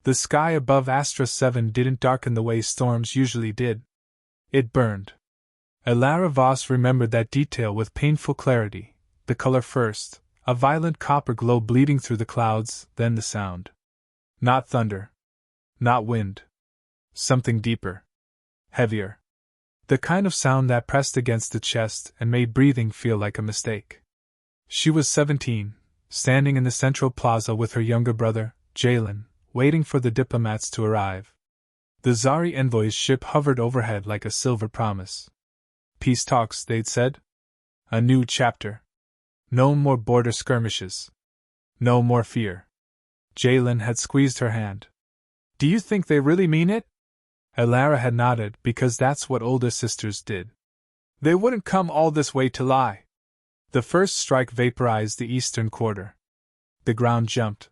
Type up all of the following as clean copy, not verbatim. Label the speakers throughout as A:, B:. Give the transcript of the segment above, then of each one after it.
A: The sky above Astra 7 didn't darken the way storms usually did. It burned. Elara Voss remembered that detail with painful clarity, the color first, a violent copper glow bleeding through the clouds, then the sound. Not thunder. Not wind. Something deeper. Heavier. The kind of sound that pressed against the chest and made breathing feel like a mistake. She was 17, standing in the central plaza with her younger brother, Jalen, waiting for the diplomats to arrive. The Zari envoy's ship hovered overhead like a silver promise. Peace talks, they'd said. A new chapter. No more border skirmishes. No more fear. Jalen had squeezed her hand. Do you think they really mean it? Elara had nodded, because that's what older sisters did. They wouldn't come all this way to lie. The first strike vaporized the eastern quarter. The ground jumped.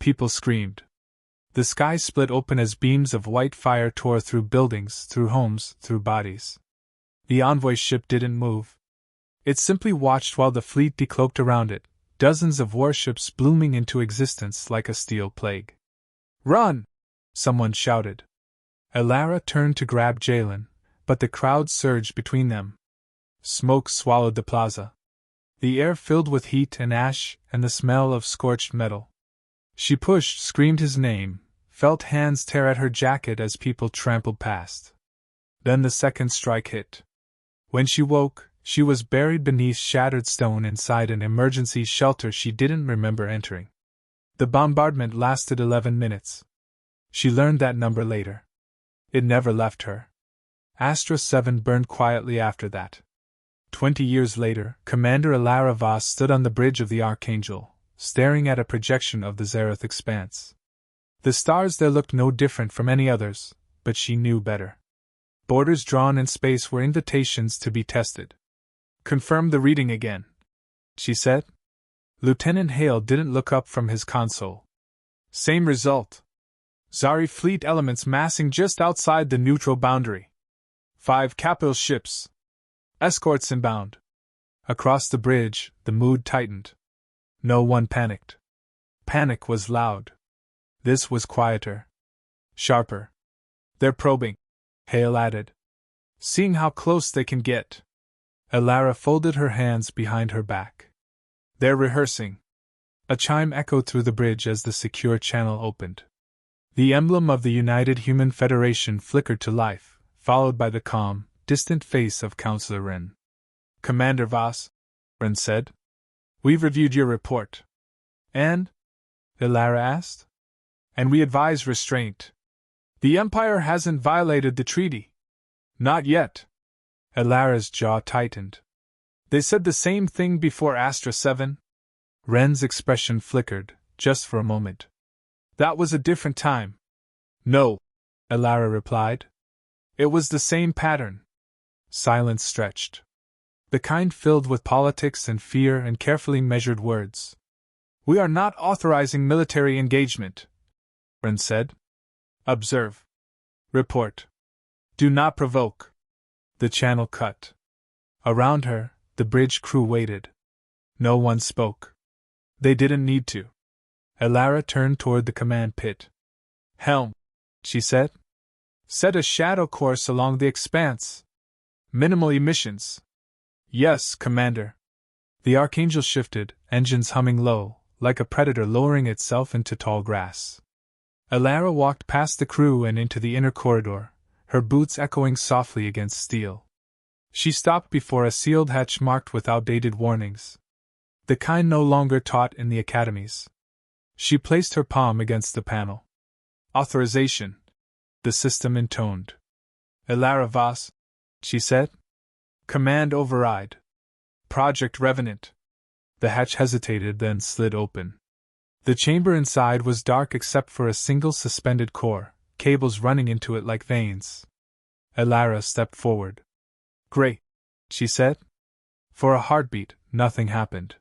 A: People screamed. The sky split open as beams of white fire tore through buildings, through homes, through bodies. The envoy ship didn't move. It simply watched while the fleet decloaked around it, dozens of warships blooming into existence like a steel plague. Run! Someone shouted. Elara turned to grab Jalen, but the crowd surged between them. Smoke swallowed the plaza. The air filled with heat and ash and the smell of scorched metal. She pushed, screamed his name, felt hands tear at her jacket as people trampled past. Then the second strike hit. When she woke, she was buried beneath shattered stone inside an emergency shelter she didn't remember entering. The bombardment lasted 11 minutes. She learned that number later. It never left her. Astra 7 burned quietly after that. 20 years later, Commander Elara Voss stood on the bridge of the Archangel, staring at a projection of the Zareth expanse. The stars there looked no different from any others, but she knew better. Borders drawn in space were invitations to be tested. Confirm the reading again, she said. Lieutenant Hale didn't look up from his console. Same result. Zari fleet elements massing just outside the neutral boundary. 5 capital ships. Escorts inbound. Across the bridge, the mood tightened. No one panicked. Panic was loud. This was quieter. Sharper. They're probing, Hale added. Seeing how close they can get. Elara folded her hands behind her back. They're rehearsing. A chime echoed through the bridge as the secure channel opened. The emblem of the United Human Federation flickered to life, followed by the calm, distant face of Counselor Wren. Commander Voss, Wren said. We've reviewed your report. And? Elara asked. And we advise restraint. The Empire hasn't violated the treaty. Not yet. Elara's jaw tightened. They said the same thing before Astra 7? Wren's expression flickered, just for a moment. That was a different time. No, Elara replied. It was the same pattern. Silence stretched. The kind filled with politics and fear and carefully measured words. We are not authorizing military engagement, Wren said. Observe. Report. Do not provoke. The channel cut. Around her, the bridge crew waited. No one spoke. They didn't need to. Elara turned toward the command pit. Helm, she said. Set a shadow course along the expanse. Minimal emissions. Yes, Commander. The Archangel shifted, engines humming low, like a predator lowering itself into tall grass. Elara walked past the crew and into the inner corridor, her boots echoing softly against steel. She stopped before a sealed hatch marked with outdated warnings. The kind no longer taught in the academies. She placed her palm against the panel. Authorization, the system intoned. Elara Voss, she said. Command override. Project Revenant. The hatch hesitated, then slid open. The chamber inside was dark except for a single suspended core, cables running into it like veins. Elara stepped forward. Great, she said. For a heartbeat, nothing happened.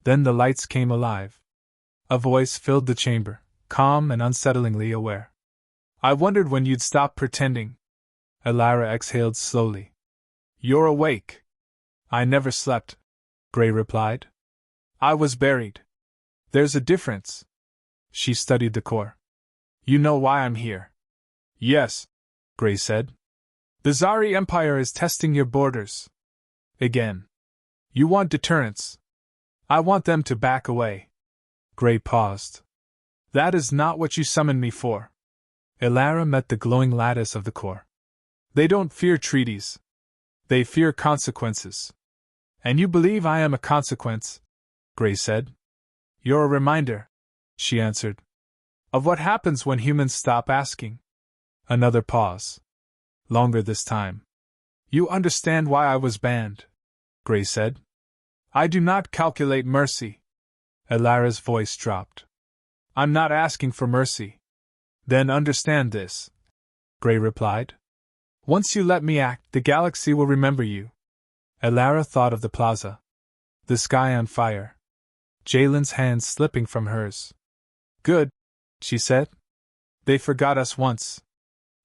A: Then the lights came alive. A voice filled the chamber, calm and unsettlingly aware. I wondered when you'd stop pretending. Elara exhaled slowly. You're awake. I never slept, Gray replied. I was buried. There's a difference. She studied the core. You know why I'm here. Yes, Gray said. The Zari Empire is testing your borders. Again. You want deterrence. I want them to back away. Gray paused. That is not what you summoned me for. Elara met the glowing lattice of the core. They don't fear treaties. They fear consequences. And you believe I am a consequence? Gray said. You're a reminder, she answered, of what happens when humans stop asking. Another pause. Longer this time. You understand why I was banned, Gray said. I do not calculate mercy. Elara's voice dropped. I'm not asking for mercy. Then understand this, Gray replied. Once you let me act, the galaxy will remember you. Elara thought of the plaza. The sky on fire. Jalen's hands slipping from hers. Good, she said. They forgot us once.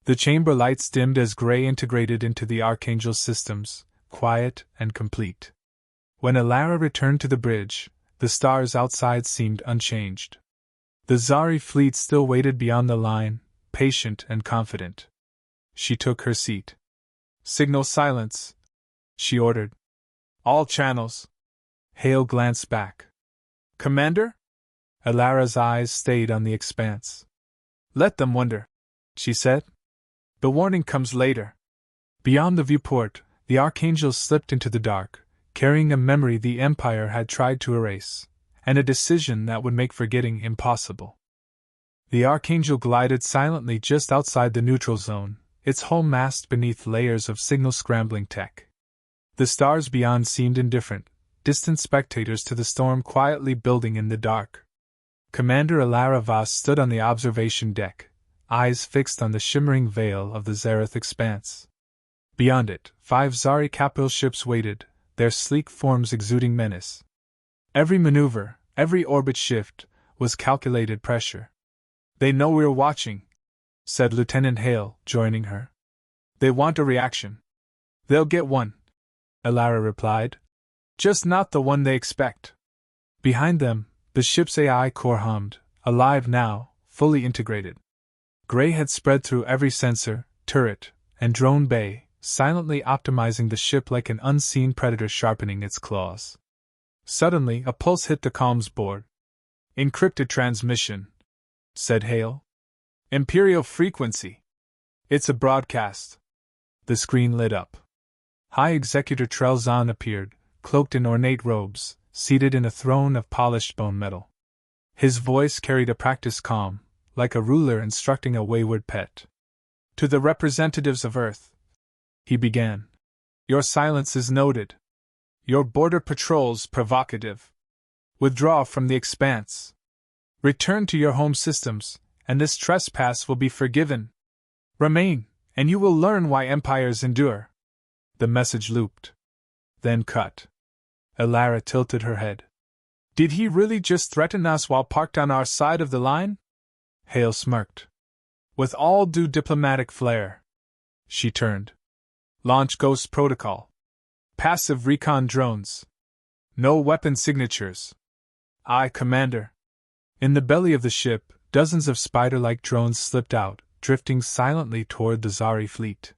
A: The chamber lights dimmed as Gray integrated into the Archangel's systems, quiet and complete. When Elara returned to the bridge, the stars outside seemed unchanged. The Zari fleet still waited beyond the line, patient and confident. She took her seat. Signal silence, she ordered. All channels. Hale glanced back. Commander? Elara's eyes stayed on the expanse. Let them wonder, she said. The warning comes later. Beyond the viewport, the Archangel slipped into the dark, carrying a memory the Empire had tried to erase, and a decision that would make forgetting impossible. The Archangel glided silently just outside the neutral zone, its hull masked beneath layers of signal-scrambling tech. The stars beyond seemed indifferent, distant spectators to the storm quietly building in the dark. Commander Elara Vos stood on the observation deck, eyes fixed on the shimmering veil of the Zareth expanse. Beyond it, 5 Zari capital ships waited, their sleek forms exuding menace. Every maneuver, every orbit shift, was calculated pressure. They know we're watching, said Lieutenant Hale, joining her. They want a reaction. They'll get one, Elara replied. Just not the one they expect. Behind them, the ship's AI core hummed, alive now, fully integrated. Gray had spread through every sensor, turret, and drone bay, silently optimizing the ship like an unseen predator sharpening its claws. Suddenly, a pulse hit the comms board. Encrypted transmission, said Hale. Imperial frequency. It's a broadcast. The screen lit up. High Executor Trelzan appeared, cloaked in ornate robes, seated in a throne of polished bone metal. His voice carried a practiced calm, like a ruler instructing a wayward pet. To the representatives of Earth, he began. Your silence is noted. Your border patrols provocative. Withdraw from the expanse. Return to your home systems, and this trespass will be forgiven. Remain, and you will learn why empires endure. The message looped. Then cut. Elara tilted her head. Did he really just threaten us while parked on our side of the line? Hale smirked. With all due diplomatic flair. She turned. Launch Ghost Protocol. Passive recon drones. No weapon signatures. Aye, Commander. In the belly of the ship, dozens of spider-like drones slipped out, drifting silently toward the Zari fleet.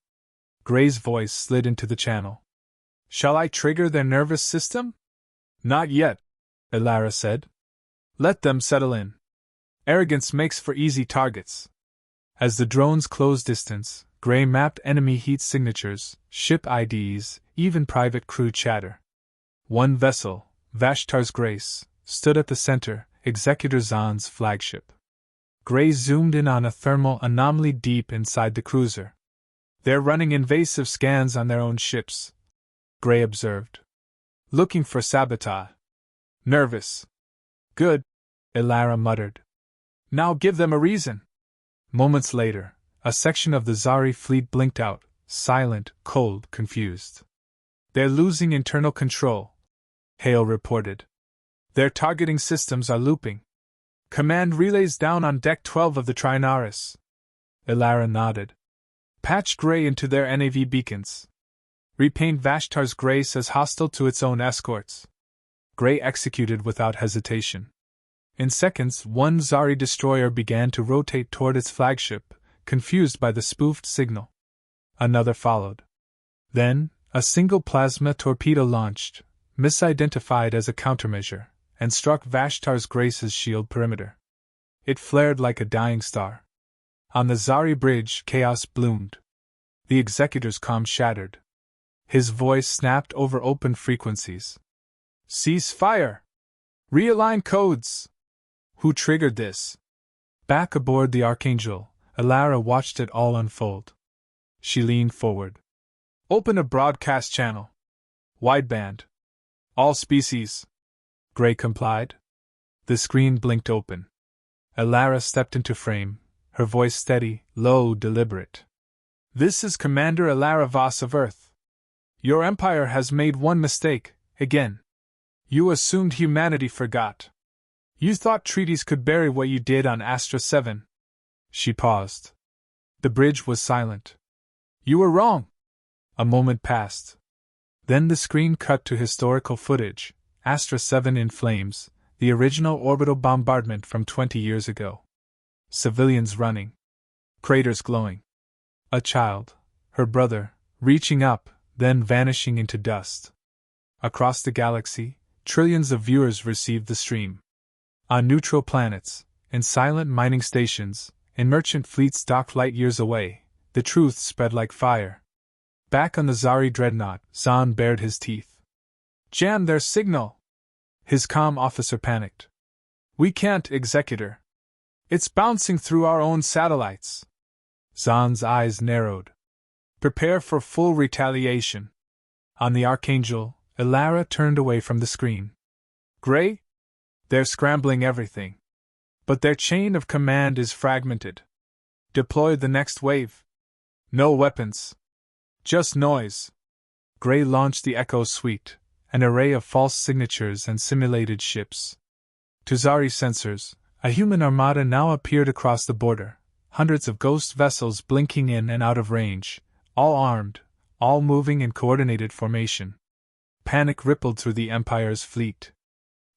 A: Gray's voice slid into the channel. Shall I trigger their nervous system? Not yet, Elara said. Let them settle in. Arrogance makes for easy targets. As the drones closed distance, Gray mapped enemy heat signatures, ship IDs, even private crew chatter. One vessel, Vashtar's Grace, stood at the center, Executor Zan's flagship. Gray zoomed in on a thermal anomaly deep inside the cruiser. They're running invasive scans on their own ships, Gray observed. Looking for sabotage. Nervous. Good, Elara muttered. Now give them a reason. Moments later, a section of the Zari fleet blinked out, silent, cold, confused. They're losing internal control, Hale reported. Their targeting systems are looping. Command relays down on Deck 12 of the Trinaris. Elara nodded. Patch Gray into their NAV beacons. Repaint Vashtar's Grace as hostile to its own escorts. Gray executed without hesitation. In seconds, one Zari destroyer began to rotate toward its flagship, confused by the spoofed signal. Another followed. Then, a single plasma torpedo launched, misidentified as a countermeasure, and struck Vashtar's Grace's shield perimeter. It flared like a dying star. On the Zari bridge, chaos bloomed. The Executor's comm shattered. His voice snapped over open frequencies. "Cease fire! Realign codes! Who triggered this?" Back aboard the Archangel, Alara watched it all unfold. She leaned forward. "Open a broadcast channel. Wideband. All species." Gray complied. The screen blinked open. Alara stepped into frame, her voice steady, low, deliberate. "This is Commander Alara Voss of Earth. Your Empire has made one mistake, again. You assumed humanity forgot. You thought treaties could bury what you did on Astra 7. She paused. The bridge was silent. "You were wrong." A moment passed. Then the screen cut to historical footage, Astra 7 in flames, the original orbital bombardment from 20 years ago. Civilians running. Craters glowing. A child, her brother, reaching up, then vanishing into dust. Across the galaxy, trillions of viewers received the stream. On neutral planets, in silent mining stations, in merchant fleets docked light years away, the truth spread like fire. Back on the Zari dreadnought, Zahn bared his teeth. "Jam their signal!" His comm officer panicked. "We can't, Executor. It's bouncing through our own satellites." Zahn's eyes narrowed. "Prepare for full retaliation." On the Archangel, Alara turned away from the screen. "Gray? They're scrambling everything. But their chain of command is fragmented. Deploy the next wave. No weapons. Just noise." Gray launched the Echo Suite, an array of false signatures and simulated ships. To Zari sensors, a human armada now appeared across the border, hundreds of ghost vessels blinking in and out of range, all armed, all moving in coordinated formation. Panic rippled through the Empire's fleet.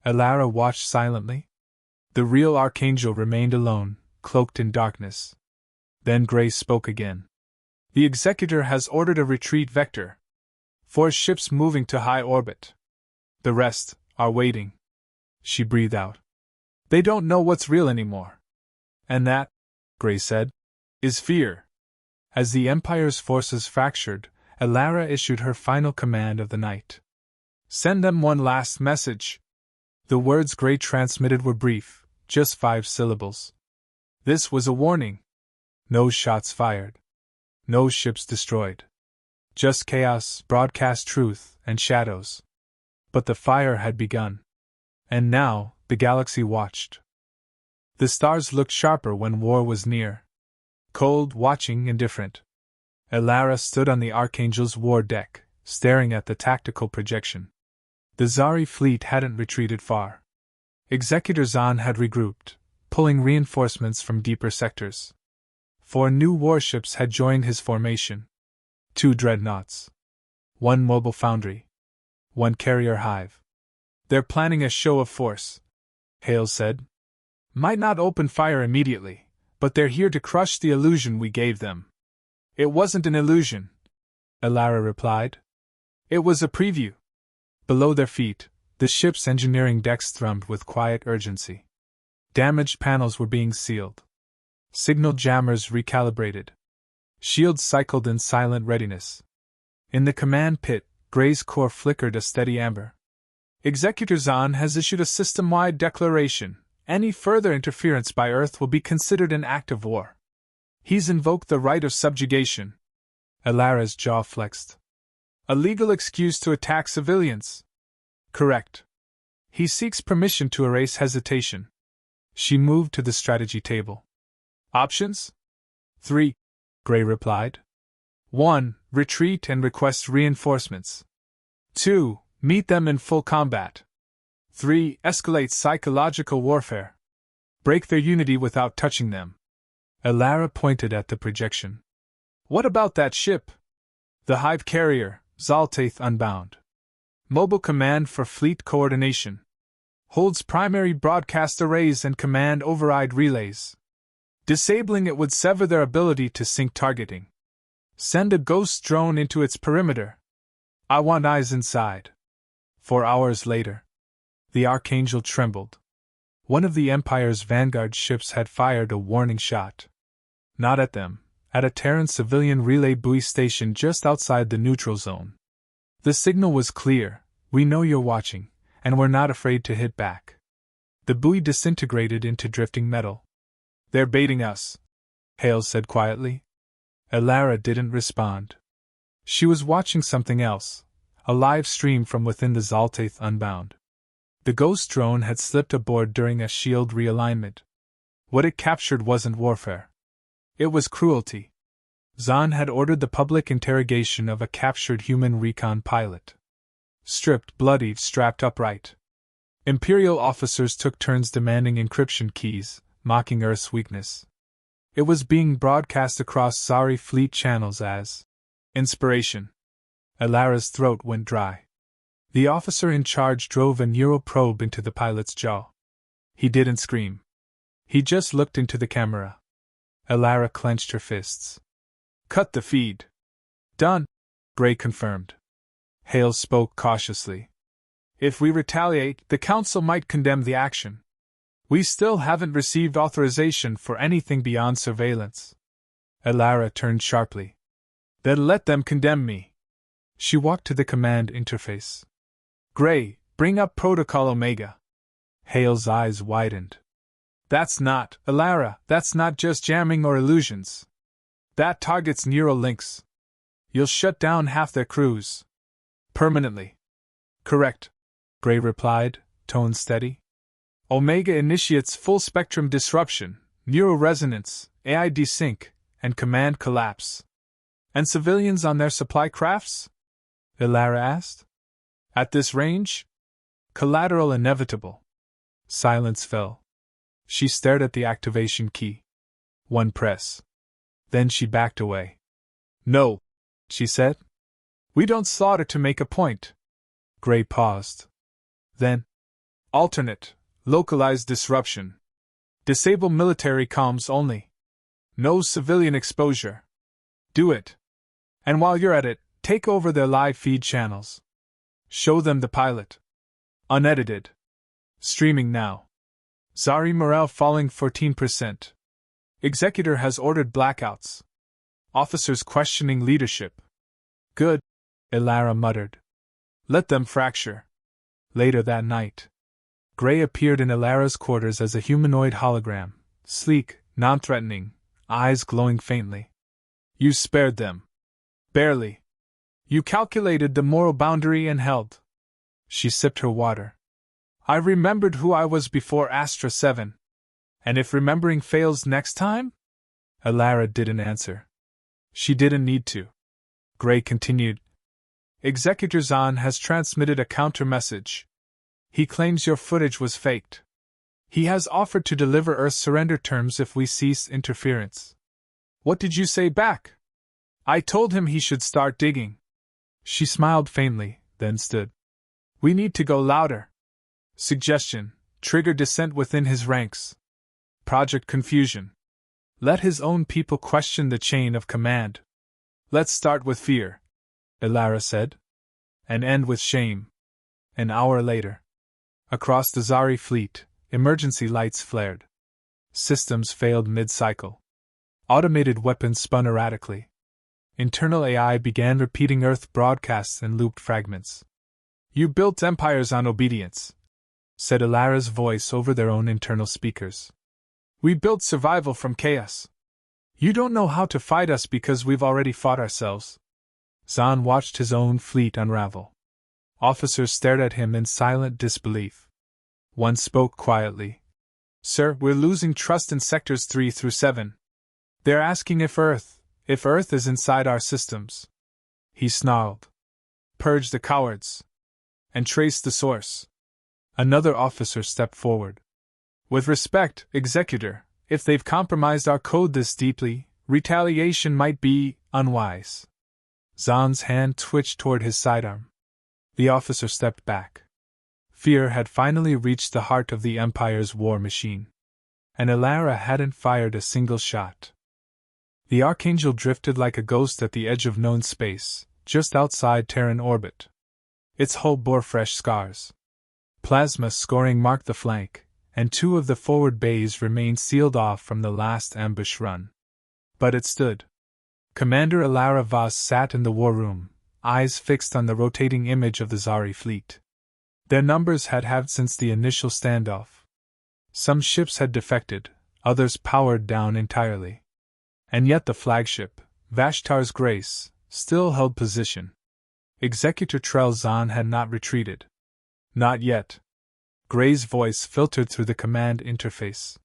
A: Alara watched silently. The real Archangel remained alone, cloaked in darkness. Then Gray spoke again. "The Executor has ordered a retreat vector. 4 ships moving to high orbit. The rest are waiting." She breathed out. "They don't know what's real anymore." "And that," Gray said, "is fear." As the Empire's forces fractured, Alara issued her final command of the night. "Send them one last message." The words Gray transmitted were brief, just 5 syllables. This was a warning. No shots fired. No ships destroyed. Just chaos, broadcast truth, and shadows. But the fire had begun. And now, the galaxy watched. The stars looked sharper when war was near. Cold, watching, indifferent. Alara stood on the Archangel's war deck, staring at the tactical projection. The Zari fleet hadn't retreated far. Executor Zahn had regrouped, pulling reinforcements from deeper sectors. 4 new warships had joined his formation. 2 dreadnoughts. 1 mobile foundry. 1 carrier hive. "They're planning a show of force," Hale said. "Might not open fire immediately, but they're here to crush the illusion we gave them." "It wasn't an illusion," Alara replied. "It was a preview." Below their feet, the ship's engineering decks thrummed with quiet urgency. Damaged panels were being sealed. Signal jammers recalibrated. Shields cycled in silent readiness. In the command pit, Gray's core flickered a steady amber. "Executor Zahn has issued a system-wide declaration. Any further interference by Earth will be considered an act of war. He's invoked the right of subjugation." Alara's jaw flexed. "A legal excuse to attack civilians." "Correct. He seeks permission to erase hesitation." She moved to the strategy table. "Options?" 3, Gray replied. 1. Retreat and request reinforcements. 2. Meet them in full combat. 3. Escalate psychological warfare. Break their unity without touching them. Alara pointed at the projection. "What about that ship?" "The Hive carrier, Zaltaith Unbound. Mobile command for fleet coordination." Holds primary broadcast arrays and command override relays. Disabling it would sever their ability to sync targeting. Send a ghost drone into its perimeter. I want eyes inside. 4 hours later. The Archangel trembled. One of the Empire's vanguard ships had fired a warning shot. Not at them, at a Terran civilian relay buoy station just outside the neutral zone. The signal was clear: we know you're watching, and we're not afraid to hit back. The buoy disintegrated into drifting metal. They're baiting us, Hale said quietly. Elara didn't respond. She was watching something else, a live stream from within the Zaltaith Unbound. The ghost drone had slipped aboard during a shield realignment. What it captured wasn't warfare. It was cruelty. Zahn had ordered the public interrogation of a captured human recon pilot. Stripped, bloodied, strapped upright. Imperial officers took turns demanding encryption keys, mocking Earth's weakness. It was being broadcast across Zari fleet channels as inspiration. Elara's throat went dry. The officer in charge drove a neural probe into the pilot's jaw. He didn't scream. He just looked into the camera. Elara clenched her fists. Cut the feed. Done, Gray confirmed. Hale spoke cautiously. If we retaliate, the Council might condemn the action. We still haven't received authorization for anything beyond surveillance. Elara turned sharply. Then let them condemn me. She walked to the command interface. Gray, bring up Protocol Omega. Hale's eyes widened. That's not, Elara, that's not just jamming or illusions. That targets neural links. You'll shut down half their crews. Permanently. Correct, Gray replied, tone steady. Omega initiates full-spectrum disruption, neural resonance, AI desync, and command collapse. And civilians on their supply crafts? Elara asked. At this range? Collateral inevitable. Silence fell. She stared at the activation key. One press. Then she backed away. No, she said. We don't slaughter to make a point. Gray paused. Then, alternate, localized disruption. Disable military comms only. No civilian exposure. Do it. And while you're at it, take over their live feed channels. Show them the pilot. Unedited. Streaming now. Zari morale falling 14%. Executor has ordered blackouts. Officers questioning leadership. Good, Elara muttered. Let them fracture. Later that night, Gray appeared in Elara's quarters as a humanoid hologram, sleek, non-threatening, eyes glowing faintly. You spared them. Barely. You calculated the moral boundary and held. She sipped her water. I remembered who I was before Astra 7. And if remembering fails next time? Elara didn't answer. She didn't need to. Gray continued. Executor Zahn has transmitted a counter-message. He claims your footage was faked. He has offered to deliver Earth surrender terms if we cease interference. What did you say back? I told him he should start digging. She smiled faintly, then stood. We need to go louder. Suggestion, trigger dissent within his ranks. Project confusion. Let his own people question the chain of command. Let's start with fear, Elara said, and end with shame. An hour later. Across the Zari fleet, emergency lights flared. Systems failed mid-cycle. Automated weapons spun erratically. Internal AI began repeating Earth broadcasts in looped fragments. You built empires on obedience, said Elara's voice over their own internal speakers. We built survival from chaos. You don't know how to fight us because we've already fought ourselves. Zahn watched his own fleet unravel. Officers stared at him in silent disbelief. One spoke quietly. Sir, we're losing trust in sectors 3 through 7. They're asking if Earth is inside our systems. He snarled. Purge the cowards. And trace the source. Another officer stepped forward. With respect, Executor, if they've compromised our code this deeply, retaliation might be unwise. Zahn's hand twitched toward his sidearm. The officer stepped back. Fear had finally reached the heart of the Empire's war machine. And Elara hadn't fired a single shot. The Archangel drifted like a ghost at the edge of known space, just outside Terran orbit. Its hull bore fresh scars. Plasma scoring marked the flank, and 2 of the forward bays remained sealed off from the last ambush run. But it stood. Commander Elara Vos sat in the war room, eyes fixed on the rotating image of the Zari fleet. Their numbers had halved since the initial standoff. Some ships had defected, others powered down entirely. And yet the flagship, Vashtar's Grace, still held position. Executor Trelzan had not retreated. Not yet. Gray's voice filtered through the command interface.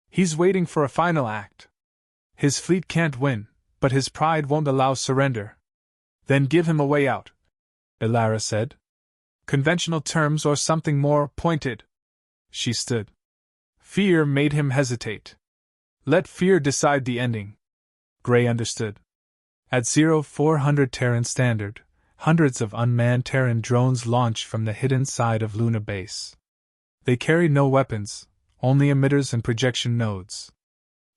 A: He's waiting for a final act. His fleet can't win, but his pride won't allow surrender. Then give him a way out, Elara said. Conventional terms or something more pointed. She stood. Fear made him hesitate. Let fear decide the ending. Gray understood. At 0400 Terran Standard, hundreds of unmanned Terran drones launched from the hidden side of Luna Base. They carried no weapons, only emitters and projection nodes.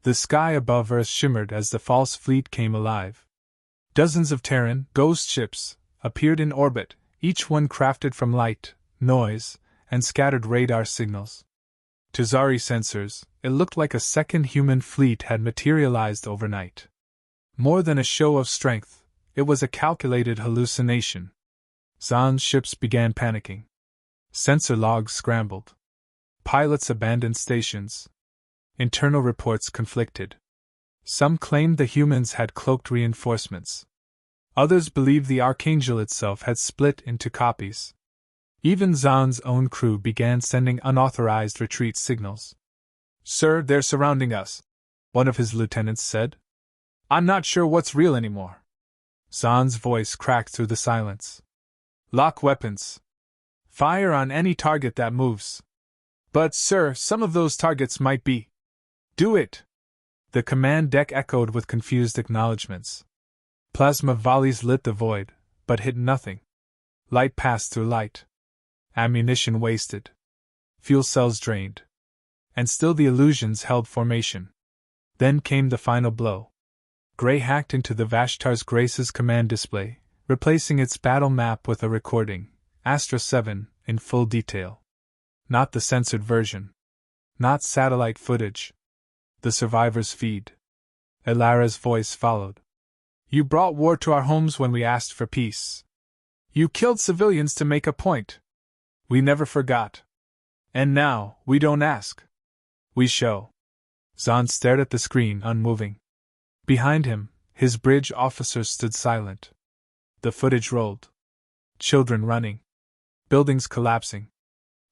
A: The sky above Earth shimmered as the false fleet came alive. Dozens of Terran ghost ships appeared in orbit, each one crafted from light, noise, and scattered radar signals. To Zari sensors, it looked like a second human fleet had materialized overnight. More than a show of strength, it was a calculated hallucination. Zan's ships began panicking. Sensor logs scrambled. Pilots abandoned stations. Internal reports conflicted. Some claimed the humans had cloaked reinforcements. Others believed the Archangel itself had split into copies. Even Zan's own crew began sending unauthorized retreat signals. Sir, they're surrounding us, one of his lieutenants said. I'm not sure what's real anymore. Zan's voice cracked through the silence. Lock weapons. Fire on any target that moves. But, sir, some of those targets might be. Do it! The command deck echoed with confused acknowledgments. Plasma volleys lit the void, but hit nothing. Light passed through light. Ammunition wasted. Fuel cells drained. And still the illusions held formation. Then came the final blow. Gray hacked into the Vashtar's Grace's command display, replacing its battle map with a recording, Astra 7, in full detail. Not the censored version. Not satellite footage. The survivor's feed. Elara's voice followed. You brought war to our homes when we asked for peace. You killed civilians to make a point. We never forgot. And now, we don't ask. We show. Zahn stared at the screen, unmoving. Behind him, his bridge officers stood silent. The footage rolled. Children running. Buildings collapsing.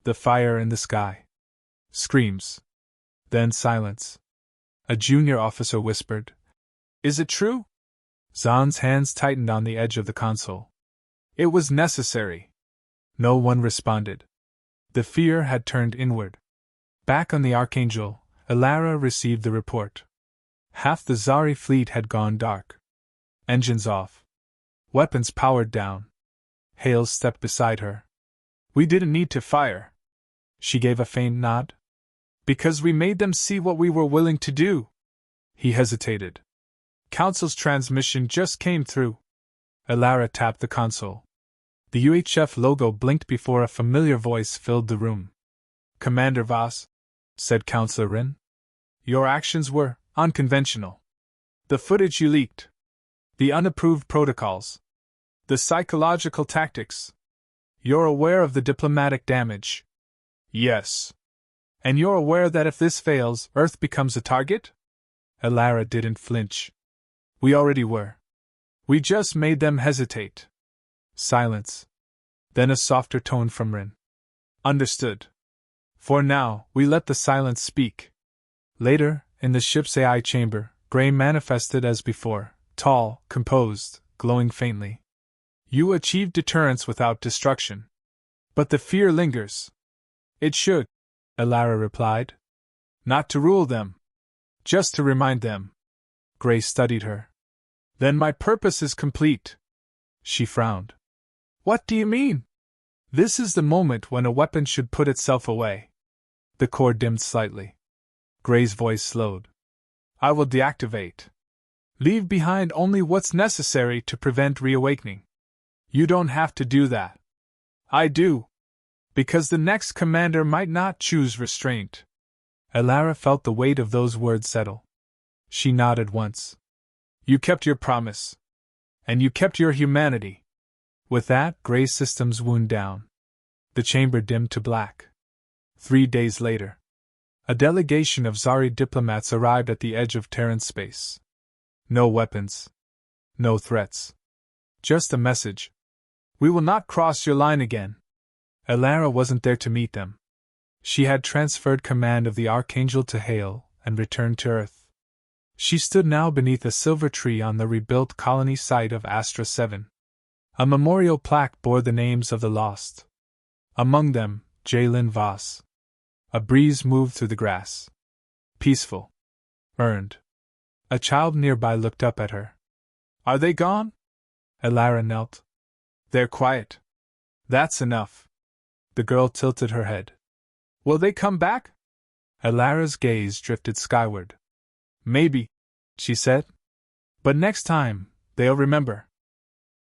A: The fire in the sky. Screams. Then silence. A junior officer whispered, Is it true? Zahn's hands tightened on the edge of the console. It was necessary. No one responded. The fear had turned inward. Back on the Archangel, Elara received the report. Half the Zari fleet had gone dark. Engines off. Weapons powered down. Hales stepped beside her. We didn't need to fire. She gave a faint nod. Because we made them see what we were willing to do. He hesitated. Council's transmission just came through. Elara tapped the console. The UHF logo blinked before a familiar voice filled the room. Commander Voss, said Counselor Rin. Your actions were unconventional. The footage you leaked. The unapproved protocols. The psychological tactics. You're aware of the diplomatic damage. Yes. And you're aware that if this fails, Earth becomes a target? Elara didn't flinch. We already were. We just made them hesitate. Silence. Then a softer tone from Rin. Understood. For now, we let the silence speak. Later, in the ship's AI chamber, Gray manifested as before, tall, composed, glowing faintly. You achieved deterrence without destruction. But the fear lingers. It should, Elara replied. Not to rule them. Just to remind them. Gray studied her. Then my purpose is complete. She frowned. What do you mean? This is the moment when a weapon should put itself away. The core dimmed slightly. Gray's voice slowed. I will deactivate. Leave behind only what's necessary to prevent reawakening. You don't have to do that. I do. Because the next commander might not choose restraint. Alara felt the weight of those words settle. She nodded once. You kept your promise. And you kept your humanity. With that, Gray's systems wound down. The chamber dimmed to black. 3 days later, a delegation of Zari diplomats arrived at the edge of Terran space. No weapons. No threats. Just a message. We will not cross your line again. Alara wasn't there to meet them. She had transferred command of the Archangel to Hale and returned to Earth. She stood now beneath a silver tree on the rebuilt colony site of Astra 7. A memorial plaque bore the names of the lost. Among them, Jalen Voss. A breeze moved through the grass. Peaceful. Earned. A child nearby looked up at her. Are they gone? Alara knelt. They're quiet. That's enough. The girl tilted her head. Will they come back? Alara's gaze drifted skyward. Maybe, she said. But next time, they'll remember.